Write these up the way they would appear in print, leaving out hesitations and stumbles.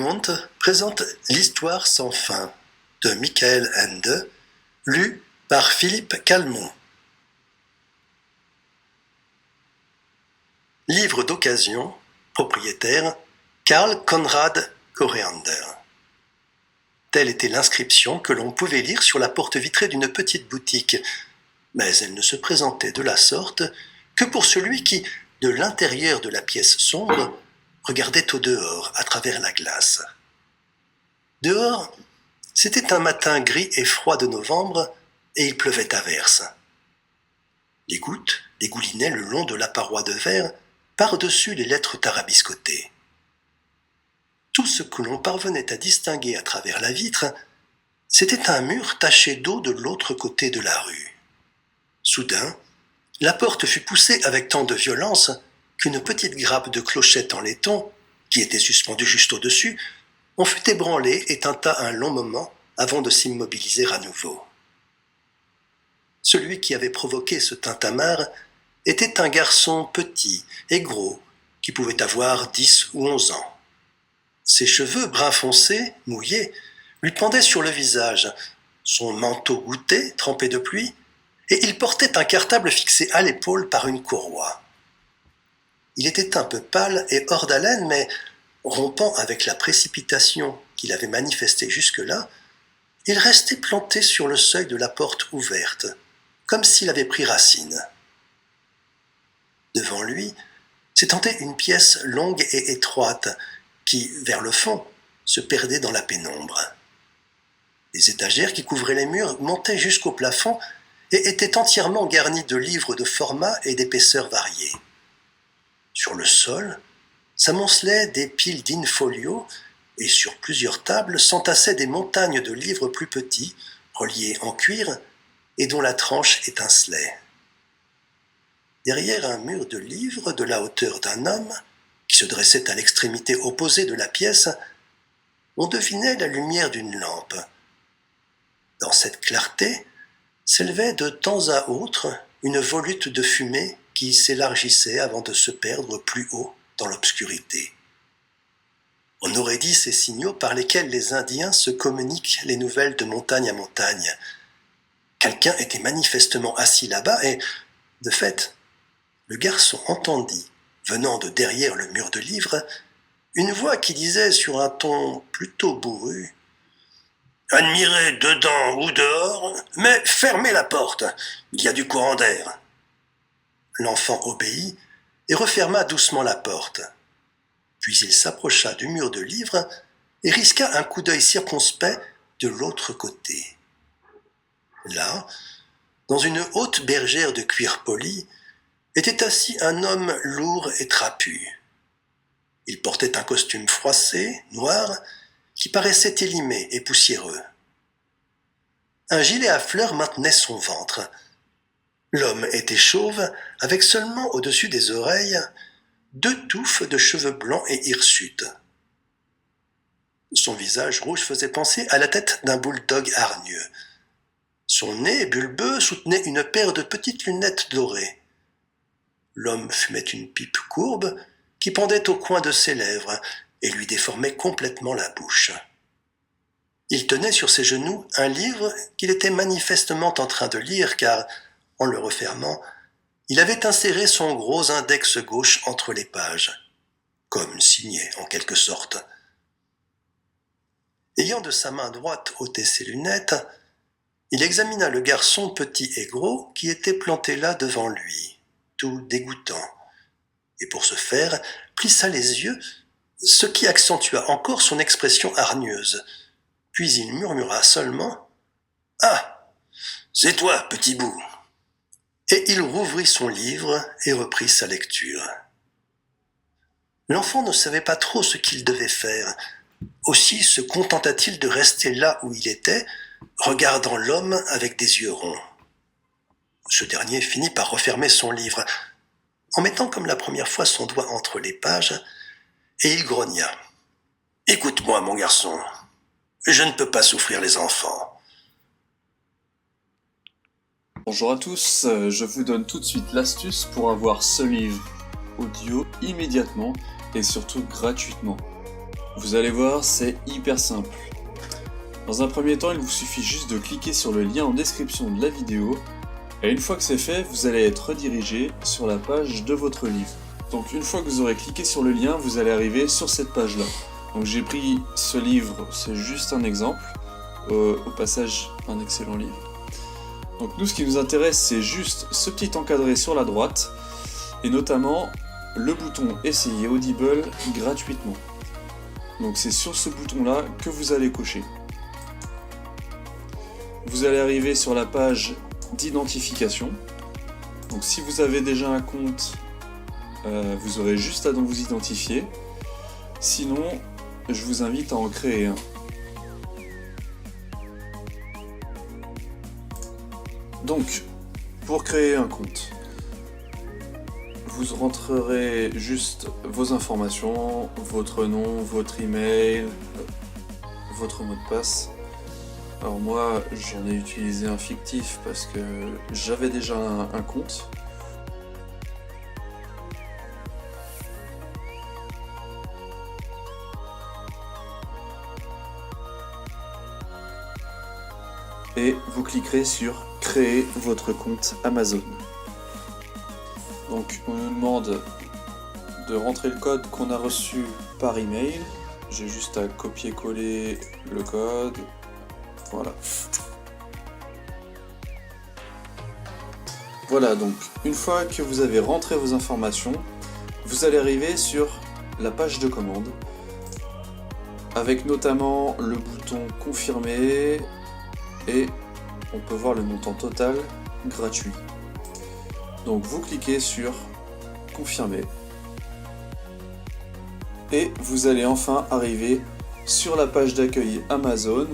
Monde présente L'Histoire sans fin de Michael Ende, lu par Philippe Calmont. Livre d'occasion, propriétaire, Karl Conrad Coriander. Telle était l'inscription que l'on pouvait lire sur la porte vitrée d'une petite boutique, mais elle ne se présentait de la sorte que pour celui qui, de l'intérieur de la pièce sombre, regardait au dehors à travers la glace. Dehors, c'était un matin gris et froid de novembre et il pleuvait à verse. Les gouttes dégoulinaient le long de la paroi de verre par-dessus les lettres tarabiscotées. Tout ce que l'on parvenait à distinguer à travers la vitre, c'était un mur taché d'eau de l'autre côté de la rue. Soudain, la porte fut poussée avec tant de violence qu'une petite grappe de clochettes en laiton, qui était suspendue juste au-dessus, en fut ébranlée et tinta un long moment avant de s'immobiliser à nouveau. Celui qui avait provoqué ce tintamarre était un garçon petit et gros, qui pouvait avoir 10 ou 11 ans. Ses cheveux brun foncé, mouillés, lui pendaient sur le visage, son manteau goûté, trempé de pluie, et il portait un cartable fixé à l'épaule par une courroie. Il était un peu pâle et hors d'haleine, mais, rompant avec la précipitation qu'il avait manifestée jusque-là, il restait planté sur le seuil de la porte ouverte, comme s'il avait pris racine. Devant lui s'étendait une pièce longue et étroite qui, vers le fond, se perdait dans la pénombre. Les étagères qui couvraient les murs montaient jusqu'au plafond et étaient entièrement garnies de livres de formats et d'épaisseurs variées. Sur le sol s'amoncelaient des piles d'in-folio et sur plusieurs tables s'entassaient des montagnes de livres plus petits, reliés en cuir et dont la tranche étincelait. Derrière un mur de livres de la hauteur d'un homme, qui se dressait à l'extrémité opposée de la pièce, on devinait la lumière d'une lampe. Dans cette clarté s'élevait de temps à autre une volute de fumée qui s'élargissait avant de se perdre plus haut dans l'obscurité. On aurait dit ces signaux par lesquels les Indiens se communiquent les nouvelles de montagne à montagne. Quelqu'un était manifestement assis là-bas et, de fait, le garçon entendit, venant de derrière le mur de livres, une voix qui disait sur un ton plutôt bourru « Admirez dedans ou dehors, mais fermez la porte, il y a du courant d'air. » L'enfant obéit et referma doucement la porte. Puis il s'approcha du mur de livres et risqua un coup d'œil circonspect de l'autre côté. Là, dans une haute bergère de cuir poli, était assis un homme lourd et trapu. Il portait un costume froissé, noir, qui paraissait élimé et poussiéreux. Un gilet à fleurs maintenait son ventre. L'homme était chauve, avec seulement au-dessus des oreilles 2 touffes de cheveux blancs et hirsutes. Son visage rouge faisait penser à la tête d'un bulldog hargneux. Son nez bulbeux soutenait une paire de petites lunettes dorées. L'homme fumait une pipe courbe qui pendait au coin de ses lèvres et lui déformait complètement la bouche. Il tenait sur ses genoux un livre qu'il était manifestement en train de lire car, en le refermant, il avait inséré son gros index gauche entre les pages, comme signé en quelque sorte. Ayant de sa main droite ôté ses lunettes, il examina le garçon petit et gros qui était planté là devant lui, tout dégoûtant, et pour ce faire, plissa les yeux, ce qui accentua encore son expression hargneuse. Puis il murmura seulement « Ah, c'est toi, petit bout !» Et il rouvrit son livre et reprit sa lecture. L'enfant ne savait pas trop ce qu'il devait faire. Aussi se contenta-t-il de rester là où il était, regardant l'homme avec des yeux ronds. Ce dernier finit par refermer son livre, en mettant comme la première fois son doigt entre les pages, et il grogna. « Écoute-moi, mon garçon, je ne peux pas souffrir les enfants. » Bonjour à tous, je vous donne tout de suite l'astuce pour avoir ce livre audio immédiatement et surtout gratuitement. Vous allez voir, c'est hyper simple. Dans un premier temps, il vous suffit juste de cliquer sur le lien en description de la vidéo, et une fois que c'est fait, vous allez être redirigé sur la page de votre livre. Donc une fois que vous aurez cliqué sur le lien, vous allez arriver sur cette page-là. Donc j'ai pris ce livre, c'est juste un exemple, au passage un excellent livre. Donc nous, ce qui nous intéresse, c'est juste ce petit encadré sur la droite, et notamment le bouton Essayer Audible gratuitement. Donc c'est sur ce bouton-là que vous allez cocher. Vous allez arriver sur la page d'identification. Donc si vous avez déjà un compte, vous aurez juste à vous identifier. Sinon, je vous invite à en créer un. Donc, pour créer un compte, vous rentrerez juste vos informations, votre nom, votre email, votre mot de passe. Alors moi, j'en ai utilisé un fictif parce que j'avais déjà un compte. Et vous cliquerez sur créer votre compte Amazon. Donc on nous demande de rentrer le code qu'on a reçu par email. J'ai juste à copier-coller le code. Voilà. Voilà, donc une fois que vous avez rentré vos informations, vous allez arriver sur la page de commande avec notamment le bouton confirmer et on peut voir le montant total gratuit. Donc vous cliquez sur confirmer et vous allez enfin arriver sur la page d'accueil Amazon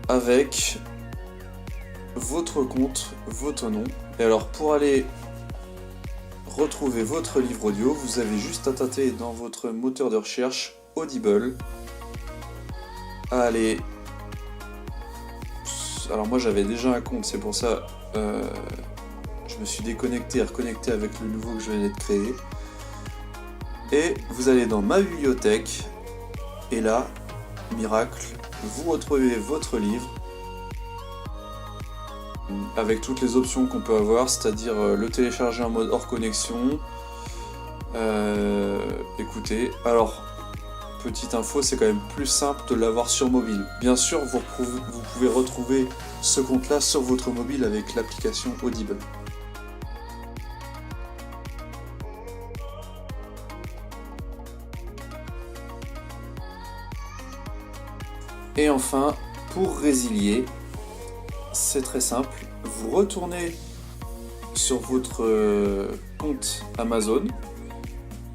avec votre compte, votre nom. Et alors pour aller retrouver votre livre audio, vous avez juste à taper dans votre moteur de recherche Audible, à aller. Alors moi j'avais déjà un compte, c'est pour ça je me suis déconnecté et reconnecté avec le nouveau que je venais de créer. Et vous allez dans ma bibliothèque et là, miracle, vous retrouvez votre livre avec toutes les options qu'on peut avoir, c'est-à-dire le télécharger en mode hors connexion. Écoutez, alors petite info, c'est quand même plus simple de l'avoir sur mobile. Bien sûr, vous pouvez retrouver ce compte-là sur votre mobile avec l'application Audible. Et enfin, pour résilier, c'est très simple. Vous retournez sur votre compte Amazon.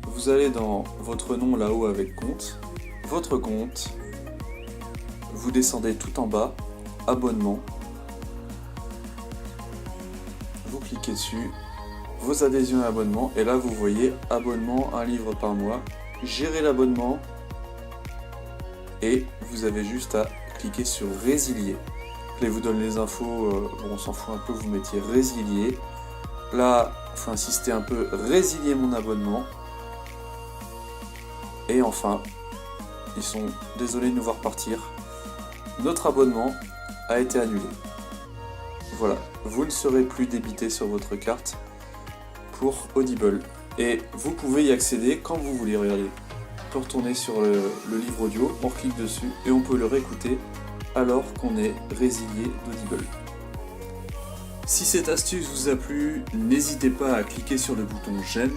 Vous allez dans votre nom là-haut avec compte, votre compte, vous descendez tout en bas, abonnement, vous cliquez dessus, vos adhésions à abonnement, et là vous voyez abonnement, un livre par mois, gérer l'abonnement, et vous avez juste à cliquer sur résilier. Là, il vous donne les infos, bon, on s'en fout un peu, vous mettiez résilier. Là, il faut insister un peu, résilier mon abonnement. Et enfin, ils sont désolés de nous voir partir. Notre abonnement a été annulé. Voilà, vous ne serez plus débité sur votre carte pour Audible. Et vous pouvez y accéder quand vous voulez, regardez. On peut retourner sur le livre audio, on clique dessus et on peut le réécouter alors qu'on est résilié d'Audible. Si cette astuce vous a plu, n'hésitez pas à cliquer sur le bouton j'aime,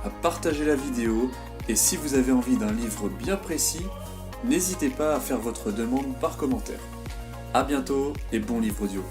à partager la vidéo, et si vous avez envie d'un livre bien précis, n'hésitez pas à faire votre demande par commentaire. A bientôt et bon livre audio.